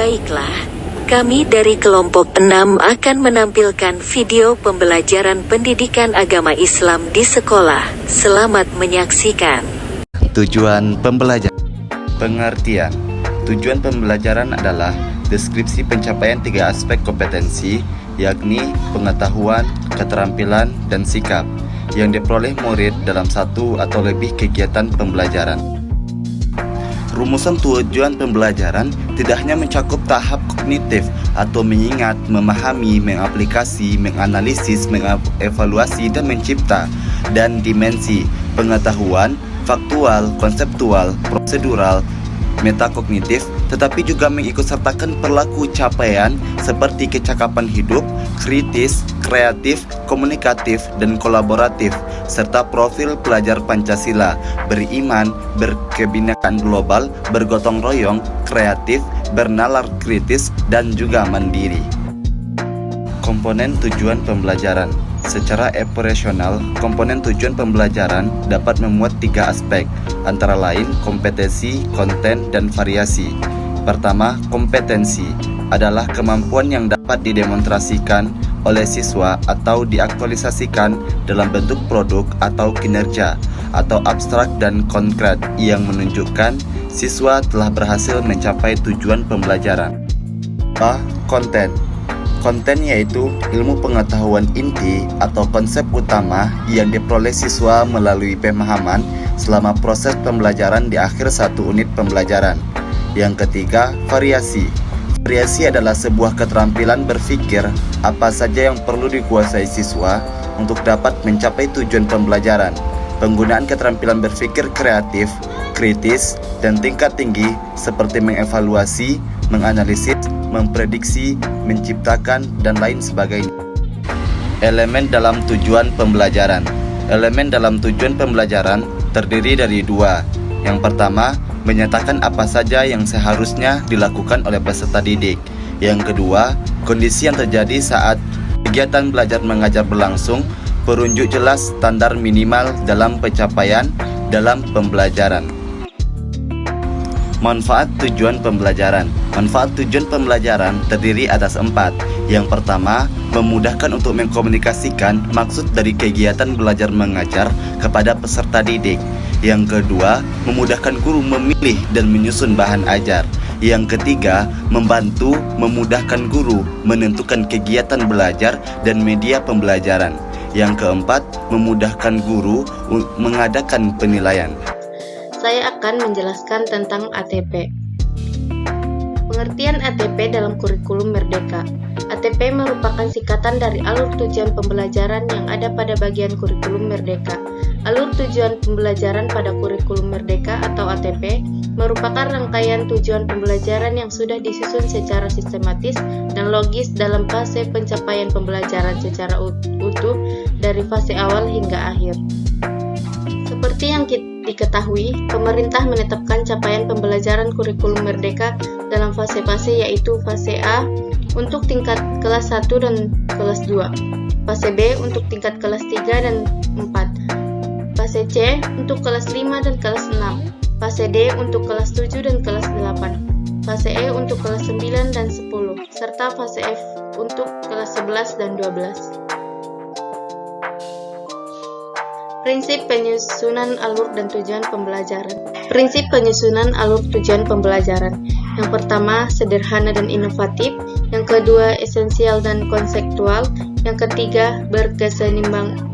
Baiklah, kami dari kelompok 6 akan menampilkan video pembelajaran pendidikan agama Islam di sekolah. Selamat menyaksikan. Tujuan pembelajaran. Pengertian. Tujuan pembelajaran adalah deskripsi pencapaian 3 aspek kompetensi, yakni pengetahuan, keterampilan, dan sikap yang diperoleh murid dalam satu atau lebih kegiatan pembelajaran. Rumusan tujuan pembelajaran tidak hanya mencakup tahap kognitif atau mengingat, memahami, mengaplikasi, menganalisis, mengevaluasi, dan mencipta, dan dimensi pengetahuan, faktual, konseptual, prosedural, metakognitif, tetapi juga mengikutsertakan perilaku capaian seperti kecakapan hidup, kritis, kreatif, komunikatif, dan kolaboratif, serta profil pelajar Pancasila, beriman, berkebinekaan global, bergotong royong, kreatif, bernalar kritis, dan juga mandiri. Komponen tujuan pembelajaran. Secara operasional, komponen tujuan pembelajaran dapat memuat 3 aspek, antara lain kompetensi, konten, dan variasi. Pertama, kompetensi adalah kemampuan yang dapat didemonstrasikan oleh siswa atau diaktualisasikan dalam bentuk produk atau kinerja, atau abstrak dan konkret yang menunjukkan siswa telah berhasil mencapai tujuan pembelajaran. Konten. Konten yaitu ilmu pengetahuan inti atau konsep utama yang diperoleh siswa melalui pemahaman selama proses pembelajaran di akhir satu unit pembelajaran. Yang ketiga, variasi. Variasi adalah sebuah keterampilan berpikir apa saja yang perlu dikuasai siswa untuk dapat mencapai tujuan pembelajaran. Penggunaan keterampilan berpikir kreatif, kritis, dan tingkat tinggi seperti mengevaluasi, menganalisis, memprediksi, menciptakan, dan lain sebagainya. Elemen dalam tujuan pembelajaran. Elemen dalam tujuan pembelajaran terdiri dari 2. Yang pertama, menyatakan apa saja yang seharusnya dilakukan oleh peserta didik. Yang kedua, kondisi yang terjadi saat kegiatan belajar mengajar berlangsung, perunjuk jelas standar minimal dalam pencapaian dalam pembelajaran. Manfaat tujuan pembelajaran. Manfaat tujuan pembelajaran terdiri atas 4. Yang pertama, memudahkan untuk mengkomunikasikan maksud dari kegiatan belajar mengajar kepada peserta didik. Yang kedua, memudahkan guru memilih dan menyusun bahan ajar. Yang ketiga, membantu memudahkan guru menentukan kegiatan belajar dan media pembelajaran. Yang keempat, memudahkan guru mengadakan penilaian. Saya akan menjelaskan tentang ATP. Pengertian ATP dalam kurikulum Merdeka. ATP merupakan singkatan dari alur tujuan pembelajaran yang ada pada bagian kurikulum Merdeka. Alur tujuan pembelajaran pada kurikulum Merdeka atau ATP merupakan rangkaian tujuan pembelajaran yang sudah disusun secara sistematis dan logis dalam fase pencapaian pembelajaran secara utuh dari fase awal hingga akhir. Seperti yang diketahui, pemerintah menetapkan capaian pembelajaran kurikulum Merdeka dalam fase-fase, yaitu fase A untuk tingkat kelas 1 dan kelas 2, fase B untuk tingkat kelas 3 dan 4, fase C untuk kelas 5 dan kelas 6, fase D untuk kelas 7 dan kelas 8, fase E untuk kelas 9 dan 10, serta fase F untuk kelas 11 dan 12. Prinsip penyusunan alur dan tujuan pembelajaran. Prinsip penyusunan alur tujuan pembelajaran. Yang pertama, sederhana dan inovatif. Yang kedua, esensial dan konseptual. Yang ketiga,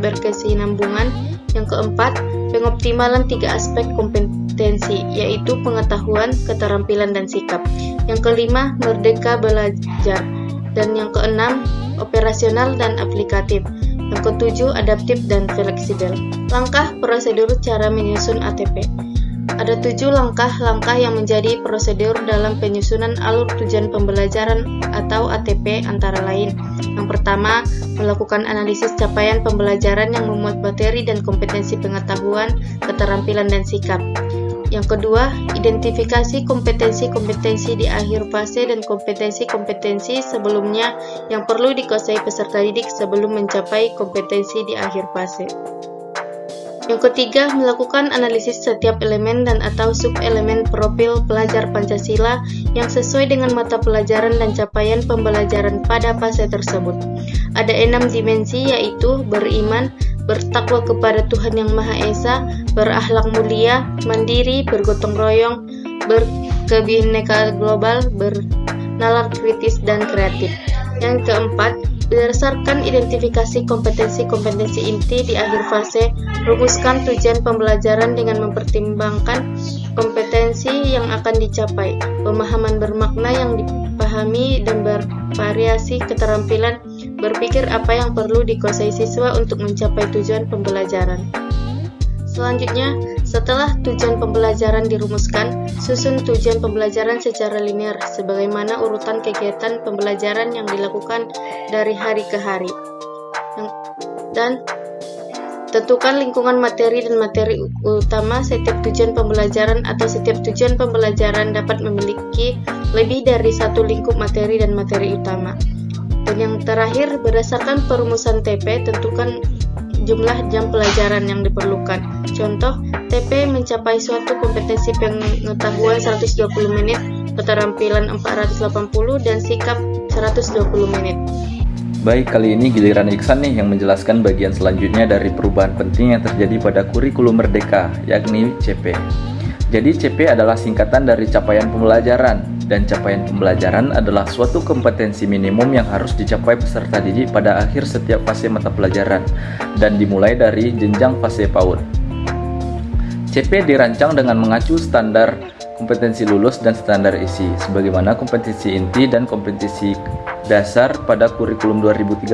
berkesinambungan. Yang keempat, pengoptimalan 3 aspek kompetensi, yaitu pengetahuan, keterampilan, dan sikap. Yang kelima, merdeka belajar. Dan yang keenam, operasional dan aplikatif. Yang ketujuh, adaptif dan fleksibel. Langkah prosedur cara menyusun ATP. Ada 7 langkah-langkah yang menjadi prosedur dalam penyusunan alur tujuan pembelajaran atau ATP, antara lain. Yang pertama, melakukan analisis capaian pembelajaran yang memuat materi dan kompetensi pengetahuan, keterampilan, dan sikap. Yang kedua, identifikasi kompetensi-kompetensi di akhir fase dan kompetensi-kompetensi sebelumnya yang perlu dikuasai peserta didik sebelum mencapai kompetensi di akhir fase. Yang ketiga, melakukan analisis setiap elemen dan atau sub-elemen profil pelajar Pancasila yang sesuai dengan mata pelajaran dan capaian pembelajaran pada fase tersebut. Ada 6 dimensi, yaitu beriman, bertakwa kepada Tuhan Yang Maha Esa, berakhlak mulia, mandiri, bergotong royong, berkebinekaan global, bernalar kritis dan kreatif. Yang keempat, berdasarkan identifikasi kompetensi-kompetensi inti di akhir fase, rumuskan tujuan pembelajaran dengan mempertimbangkan kompetensi yang akan dicapai, pemahaman bermakna yang dipahami dan bervariasi keterampilan berpikir apa yang perlu dikuasai siswa untuk mencapai tujuan pembelajaran. Selanjutnya, setelah tujuan pembelajaran dirumuskan, susun tujuan pembelajaran secara linear sebagaimana urutan kegiatan pembelajaran yang dilakukan dari hari ke hari. Dan tentukan lingkungan materi dan materi utama setiap tujuan pembelajaran atau setiap tujuan pembelajaran dapat memiliki lebih dari satu lingkup materi dan materi utama. Dan yang terakhir, berdasarkan perumusan TP, tentukan jumlah jam pelajaran yang diperlukan. Contoh, TP mencapai suatu kompetensi pengetahuan 120 menit, keterampilan 480, dan sikap 120 menit. Baik, kali ini giliran Iksan nih yang menjelaskan bagian selanjutnya dari perubahan penting yang terjadi pada kurikulum Merdeka, yakni CP. Jadi CP adalah singkatan dari capaian pembelajaran, dan capaian pembelajaran adalah suatu kompetensi minimum yang harus dicapai peserta didik pada akhir setiap fase mata pelajaran, dan dimulai dari jenjang fase PAUD. CP dirancang dengan mengacu standar kompetensi lulus dan standar isi, sebagaimana kompetensi inti dan kompetensi dasar pada kurikulum 2013,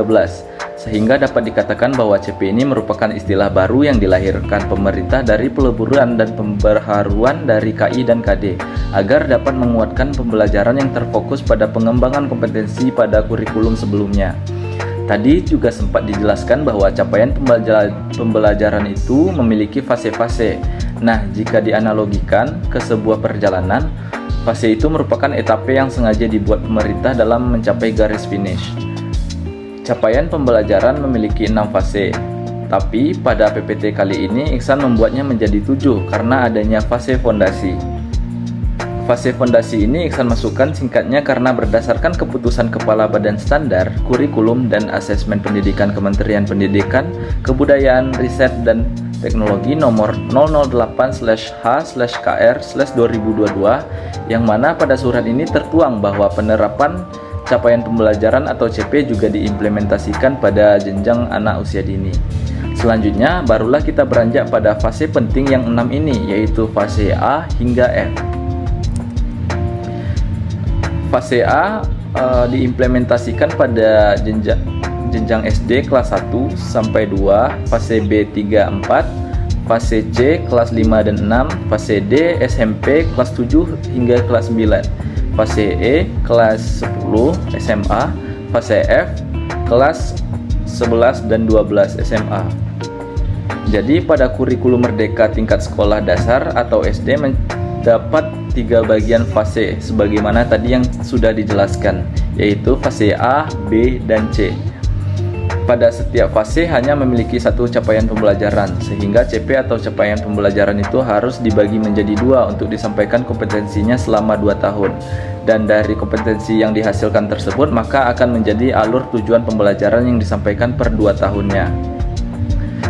sehingga dapat dikatakan bahwa CP ini merupakan istilah baru yang dilahirkan pemerintah dari peleburan dan pembaharuan dari KI dan KD, agar dapat menguatkan pembelajaran yang terfokus pada pengembangan kompetensi pada kurikulum sebelumnya. Tadi juga sempat dijelaskan bahwa capaian pembelajaran itu memiliki fase-fase. Nah, jika dianalogikan ke sebuah perjalanan, fase itu merupakan etape yang sengaja dibuat pemerintah dalam mencapai garis finish. Capaian pembelajaran memiliki 6 fase, tapi pada PPT kali ini Iksan membuatnya menjadi 7 karena adanya fase fondasi. Fase fondasi ini Iksan masukkan singkatnya karena berdasarkan keputusan Kepala Badan Standar, Kurikulum dan Asesmen Pendidikan Kementerian Pendidikan, Kebudayaan, Riset dan Teknologi nomor 008/H/KR/2022, yang mana pada surat ini tertuang bahwa penerapan capaian pembelajaran atau CP juga diimplementasikan pada jenjang anak usia dini. Selanjutnya barulah kita beranjak pada fase penting yang 6 ini, yaitu fase A hingga F. Fase A diimplementasikan pada jenjang SD kelas 1 sampai 2, fase B 3-4, fase C kelas 5 dan 6, fase D SMP kelas 7 hingga kelas 9, fase E kelas 10 SMA, fase F kelas 11 dan 12 SMA. Jadi pada kurikulum Merdeka tingkat sekolah dasar atau SD mendapat 3 bagian fase sebagaimana tadi yang sudah dijelaskan, yaitu fase A, B, dan C. Pada setiap fase hanya memiliki satu capaian pembelajaran, sehingga CP atau capaian pembelajaran itu harus dibagi menjadi 2 untuk disampaikan kompetensinya selama 2 tahun. Dan dari kompetensi yang dihasilkan tersebut maka akan menjadi alur tujuan pembelajaran yang disampaikan per 2 tahunnya.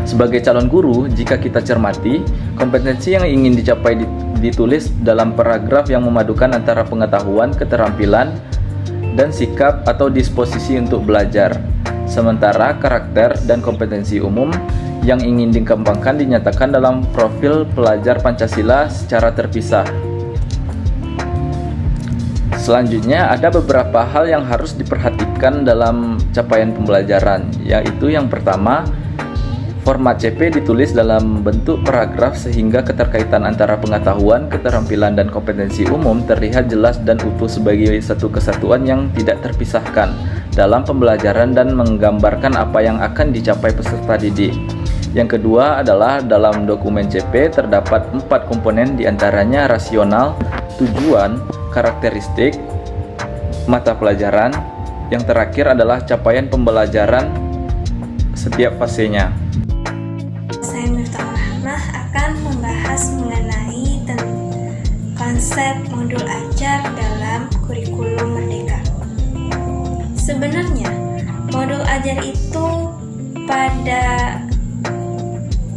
Sebagai calon guru, jika kita cermati, kompetensi yang ingin dicapai ditulis dalam paragraf yang memadukan antara pengetahuan, keterampilan, dan sikap atau disposisi untuk belajar. Sementara karakter dan kompetensi umum yang ingin dikembangkan dinyatakan dalam profil pelajar Pancasila secara terpisah. Selanjutnya ada beberapa hal yang harus diperhatikan dalam capaian pembelajaran, yaitu yang pertama, format CP ditulis dalam bentuk paragraf sehingga keterkaitan antara pengetahuan, keterampilan, dan kompetensi umum terlihat jelas dan utuh sebagai satu kesatuan yang tidak terpisahkan dalam pembelajaran dan menggambarkan apa yang akan dicapai peserta didik. Yang kedua adalah dalam dokumen CP terdapat 4 komponen, diantaranya rasional, tujuan, karakteristik, mata pelajaran. Yang terakhir adalah capaian pembelajaran setiap fasenya. Saya Miftah konsep modul ajar dalam kurikulum Merdeka. Sebenarnya, modul ajar itu pada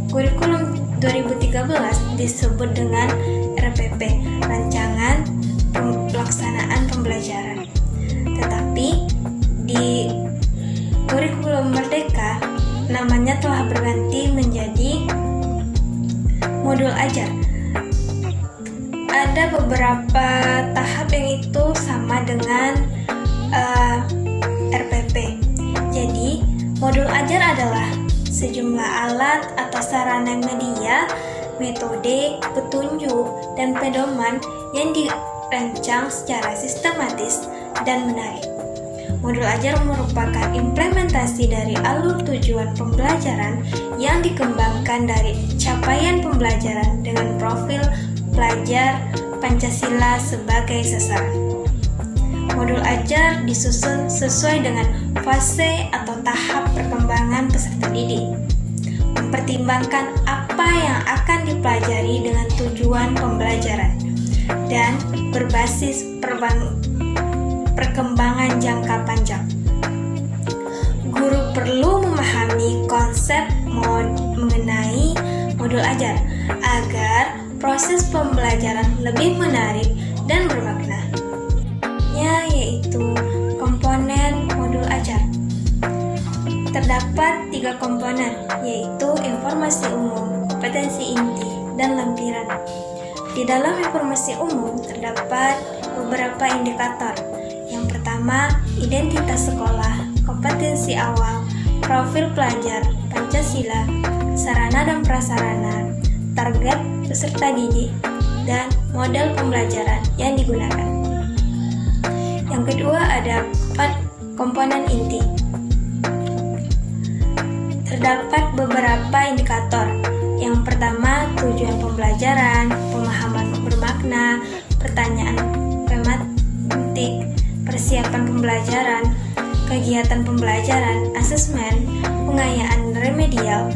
kurikulum 2013 disebut dengan RPP, Rancangan Pelaksanaan Pembelajaran. Tetapi di kurikulum Merdeka namanya telah berganti menjadi modul ajar. Ada beberapa tahap yang itu sama dengan RPP. Jadi, modul ajar adalah sejumlah alat atau sarana media, metode, petunjuk, dan pedoman yang dirancang secara sistematis dan menarik. Modul ajar merupakan implementasi dari alur tujuan pembelajaran yang dikembangkan dari capaian pembelajaran dengan profil pelajar Pancasila sebagai sasaran. Modul ajar disusun sesuai dengan fase atau tahap perkembangan peserta didik, mempertimbangkan apa yang akan dipelajari dengan tujuan pembelajaran, dan berbasis perkembangan jangka panjang. Guru perlu memahami konsep mengenai modul ajar agar proses pembelajaran lebih menarik dan bermakna. Yaitu komponen modul ajar. Terdapat 3 komponen, yaitu informasi umum, kompetensi inti, dan lampiran. Di dalam informasi umum terdapat beberapa indikator. Yang pertama, identitas sekolah, kompetensi awal, profil pelajar, Pancasila, sarana dan prasarana, target peserta didik, dan model pembelajaran yang digunakan. Yang kedua ada 4 komponen inti. Terdapat beberapa indikator. Yang pertama, tujuan pembelajaran, pemahaman bermakna, pertanyaan tematik, persiapan pembelajaran, kegiatan pembelajaran, asesmen, pengayaan remedial,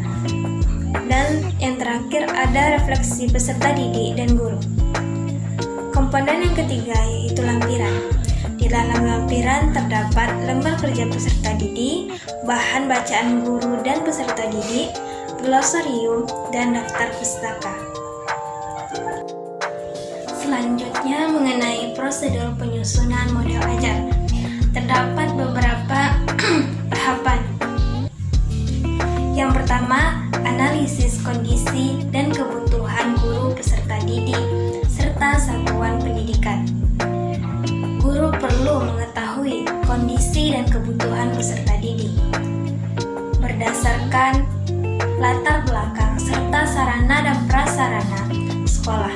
dan yang terakhir ada refleksi peserta didik dan guru. Komponen yang ketiga yaitu lampiran. Di dalam lampiran terdapat lembar kerja peserta didik, bahan bacaan guru dan peserta didik, glosarium, dan daftar pustaka. Selanjutnya mengenai prosedur penyusunan model ajar. Terdapat beberapa tahapan. Yang pertama, analisis kondisi dan kebutuhan guru peserta didik serta satuan pendidikan. Guru perlu mengetahui kondisi dan kebutuhan peserta didik berdasarkan latar belakang serta sarana dan prasarana sekolah.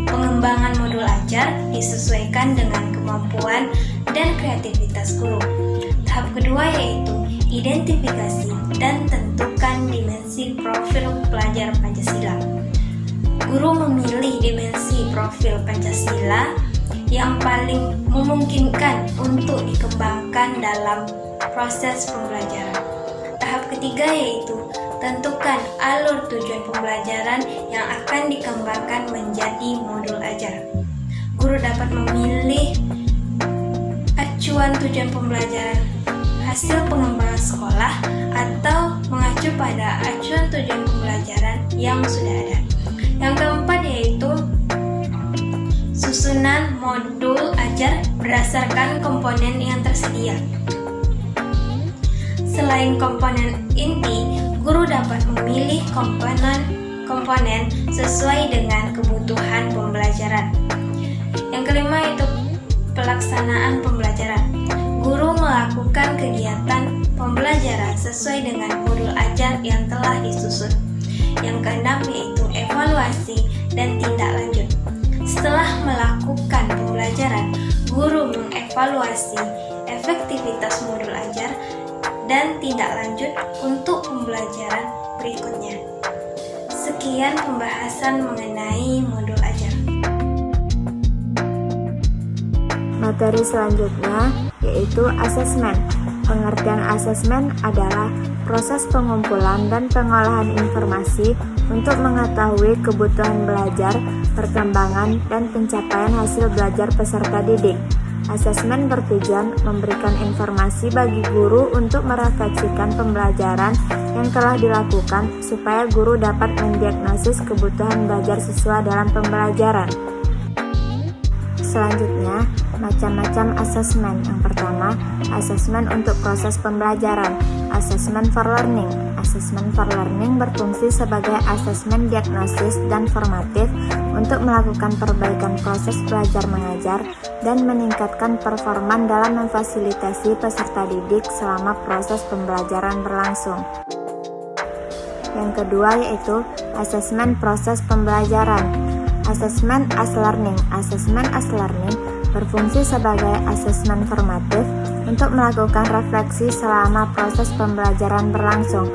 Pengembangan modul ajar disesuaikan dengan kemampuan dan kreativitas guru. Tahap kedua yaitu identifikasi dan tentukan dimensi profil pelajar Pancasila. Guru memilih dimensi profil Pancasila yang paling memungkinkan untuk dikembangkan dalam proses pembelajaran. Tahap ketiga yaitu tentukan alur tujuan pembelajaran yang akan dikembangkan menjadi modul ajar. Guru dapat memilih acuan tujuan pembelajaran hasil pengembangan sekolah atau mengacu pada acuan tujuan pembelajaran yang sudah ada. Yang keempat yaitu susunan modul ajar berdasarkan komponen yang tersedia. Selain komponen inti, guru dapat memilih komponen sesuai dengan kebutuhan pembelajaran. Yang kelima itu pelaksanaan pembelajaran. Guru melakukan kegiatan pembelajaran sesuai dengan modul ajar yang telah disusun. Yang keenam yaitu evaluasi dan tindak lanjut. Setelah melakukan pembelajaran, guru mengevaluasi efektivitas modul ajar dan tindak lanjut untuk pembelajaran berikutnya. Sekian pembahasan mengenai modul ajar. Materi selanjutnya yaitu asesmen. Pengertian asesmen adalah proses pengumpulan dan pengolahan informasi untuk mengetahui kebutuhan belajar perkembangan, dan pencapaian hasil belajar peserta didik. Asesmen bertujuan memberikan informasi bagi guru untuk merefleksikan pembelajaran yang telah dilakukan supaya guru dapat mendiagnosis kebutuhan belajar siswa dalam pembelajaran. Selanjutnya, macam-macam asesmen. Yang pertama, asesmen untuk proses pembelajaran. Asesmen for learning. Asesmen for learning berfungsi sebagai asesmen diagnosis dan formatif untuk melakukan perbaikan proses belajar mengajar dan meningkatkan performa dalam memfasilitasi peserta didik selama proses pembelajaran berlangsung. Yang kedua yaitu asesmen proses pembelajaran. Asesmen as learning. Asesmen as learning berfungsi sebagai asesmen formatif untuk melakukan refleksi selama proses pembelajaran berlangsung.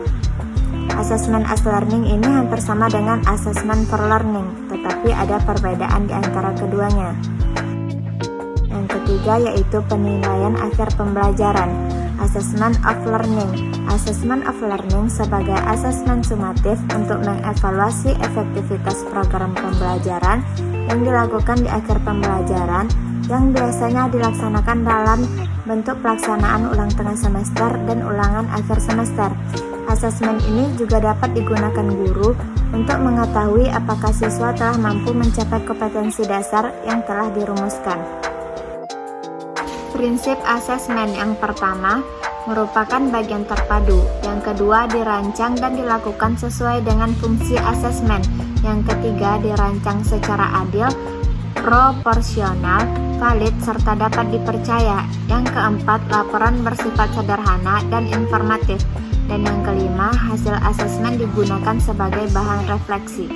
Asesmen as learning ini hampir sama dengan asesmen for learning, tetapi ada perbedaan di antara keduanya. Yang ketiga yaitu penilaian akhir pembelajaran. Assessment of learning. Assessment of learning sebagai asesmen sumatif untuk mengevaluasi efektivitas program pembelajaran yang dilakukan di akhir pembelajaran yang biasanya dilaksanakan dalam bentuk pelaksanaan ulang tengah semester dan ulangan akhir semester. Asesmen ini juga dapat digunakan guru untuk mengetahui apakah siswa telah mampu mencapai kompetensi dasar yang telah dirumuskan. Prinsip asesmen yang pertama merupakan bagian terpadu, yang kedua dirancang dan dilakukan sesuai dengan fungsi asesmen, yang ketiga dirancang secara adil, proporsional, valid, serta dapat dipercaya, yang keempat laporan bersifat sederhana dan informatif, dan yang kelima hasil asesmen digunakan sebagai bahan refleksi.